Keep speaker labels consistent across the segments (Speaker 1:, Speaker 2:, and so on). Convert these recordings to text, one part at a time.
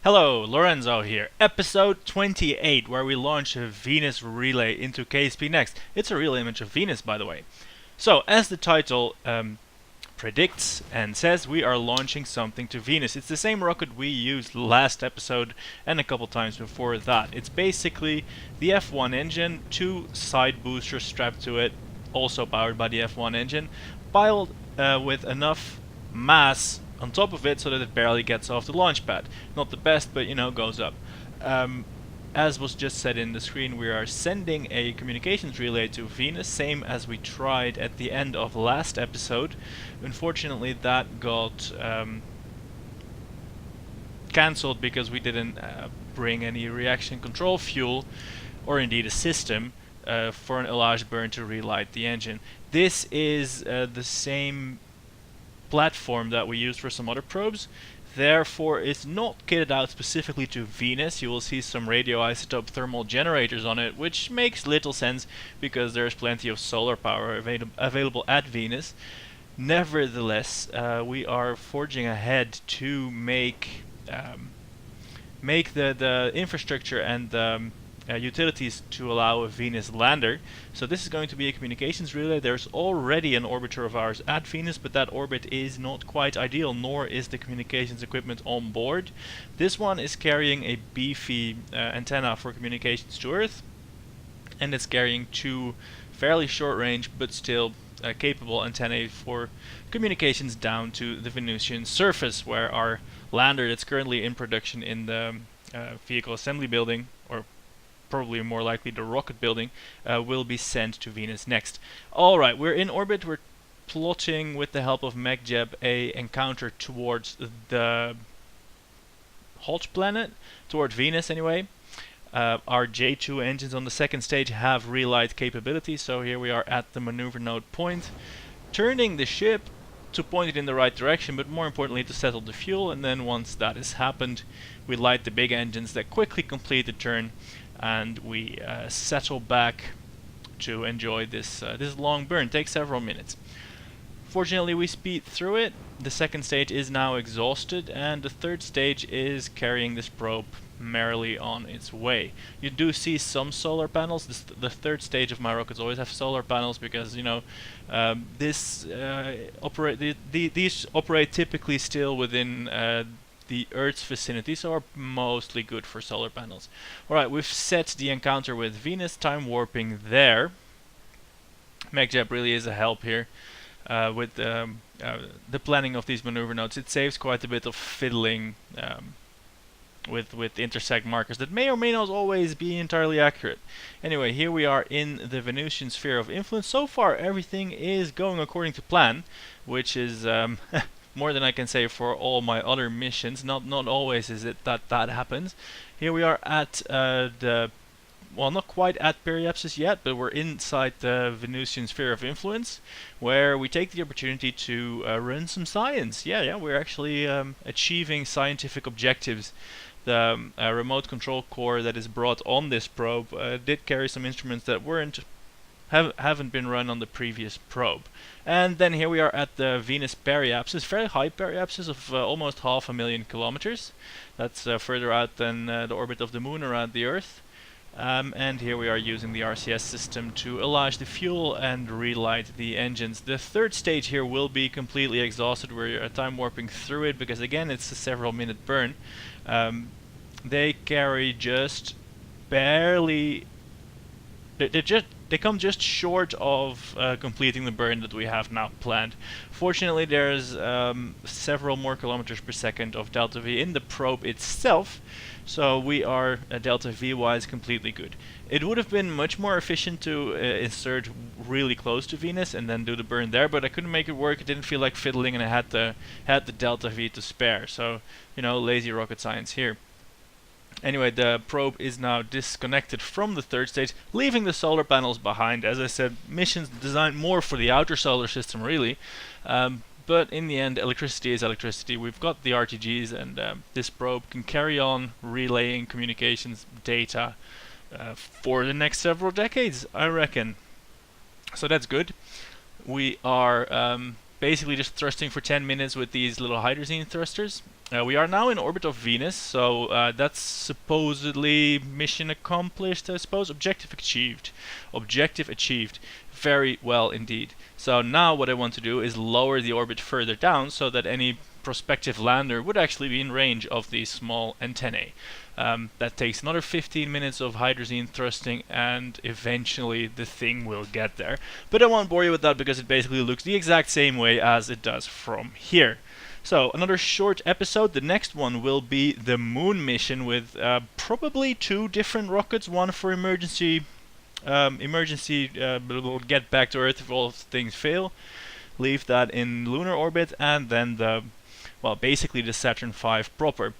Speaker 1: Hello, Lorenzo here. Episode 28, where we launch a Venus relay into KSP Next. It's a real image of Venus, by the way. So, as the title predicts and says, we are launching something to Venus. It's the same rocket we used last episode and a couple times before that. It's basically the F1 engine, two side boosters strapped to it, also powered by the F1 engine, piled with enough mass on top of it so that it barely gets off the launch pad. Not the best, but goes up. As was just said in the screen, we are sending a communications relay to Venus, same as we tried at the end of last episode. Unfortunately, that got cancelled because we didn't bring any reaction control fuel, or indeed a system, for a large burn to relight the engine. This is the same platform that we used for some other probes. Therefore, it's not kitted out specifically to Venus. You will see some radioisotope thermal generators on it, which makes little sense because there's plenty of solar power available at Venus. Nevertheless, we are forging ahead to make the infrastructure and utilities to allow a Venus lander. So this is going to be a communications relay. There's already an orbiter of ours at Venus, but that orbit is not quite ideal, nor is the communications equipment on board. This one is carrying a beefy antenna for communications to Earth, and it's carrying two fairly short range but still capable antennae for communications down to the Venusian surface, where our lander that's currently in production in the vehicle assembly building, or probably more likely the rocket building, will be sent to Venus next. Alright, we're in orbit. We're plotting with the help of MacJeb a encounter towards the hot planet, toward Venus anyway. Our J2 engines on the second stage have relight capability, so here we are at the maneuver node point, turning the ship to point it in the right direction, but more importantly to settle the fuel. And then once that has happened, we light the big engines that quickly complete the turn, and we settle back to enjoy this long burn. Takes several minutes. Fortunately, we speed through it. The second stage is now exhausted, and the third stage is carrying this probe merrily on its way. You do see some solar panels. The third stage of my rockets always have solar panels because these operate typically still within the Earth's vicinity, so are mostly good for solar panels. Alright, we've set the encounter with Venus, time warping there. MacJeb really is a help here with the planning of these maneuver nodes. It saves quite a bit of fiddling with intersect markers that may or may not always be entirely accurate. Anyway, here we are in the Venusian sphere of influence. So far everything is going according to plan, which is more than I can say for all my other missions. Not always is it that happens. Here we are at not quite at Periapsis yet, but we're inside the Venusian sphere of influence, where we take the opportunity to run some science. Yeah, we're actually achieving scientific objectives. The remote control core that is brought on this probe did carry some instruments that haven't been run on the previous probe. And then here we are at the Venus periapsis, very high periapsis of almost 500,000 kilometers. That's further out than the orbit of the Moon around the Earth. And here we are using the RCS system to allage the fuel and relight the engines. The third stage here will be completely exhausted. We're time warping through it because again it's a several minute burn. They carry just barely. They come just short of completing the burn that we have now planned. Fortunately, there's several more kilometers per second of delta V in the probe itself, so we are delta V wise completely good. It would have been much more efficient to insert really close to Venus and then do the burn there, but I couldn't make it work. It didn't feel like fiddling, and I had the delta V to spare. So lazy rocket science here. Anyway, the probe is now disconnected from the third stage, leaving the solar panels behind. As I said, missions designed more for the outer solar system, really. But in the end, electricity is electricity. We've got the RTGs, and this probe can carry on relaying communications data for the next several decades, I reckon. So that's good. We are basically just thrusting for 10 minutes with these little hydrazine thrusters. We are now in orbit of Venus, so that's supposedly mission accomplished, I suppose. Objective achieved. Objective achieved. Very well indeed. So now what I want to do is lower the orbit further down so that any prospective lander would actually be in range of these small antennae. That takes another 15 minutes of hydrazine thrusting, and eventually the thing will get there. But I won't bore you with that because it basically looks the exact same way as it does from here. So another short episode. The next one will be the moon mission with probably 2 different rockets, one for emergency get back to Earth if all things fail, leave that in lunar orbit, and then basically the Saturn V proper.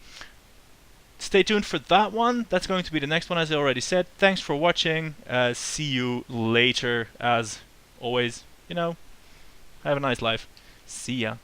Speaker 1: Stay tuned for that one. That's going to be the next one, as I already said. Thanks for watching. See you later. As always, have a nice life. See ya.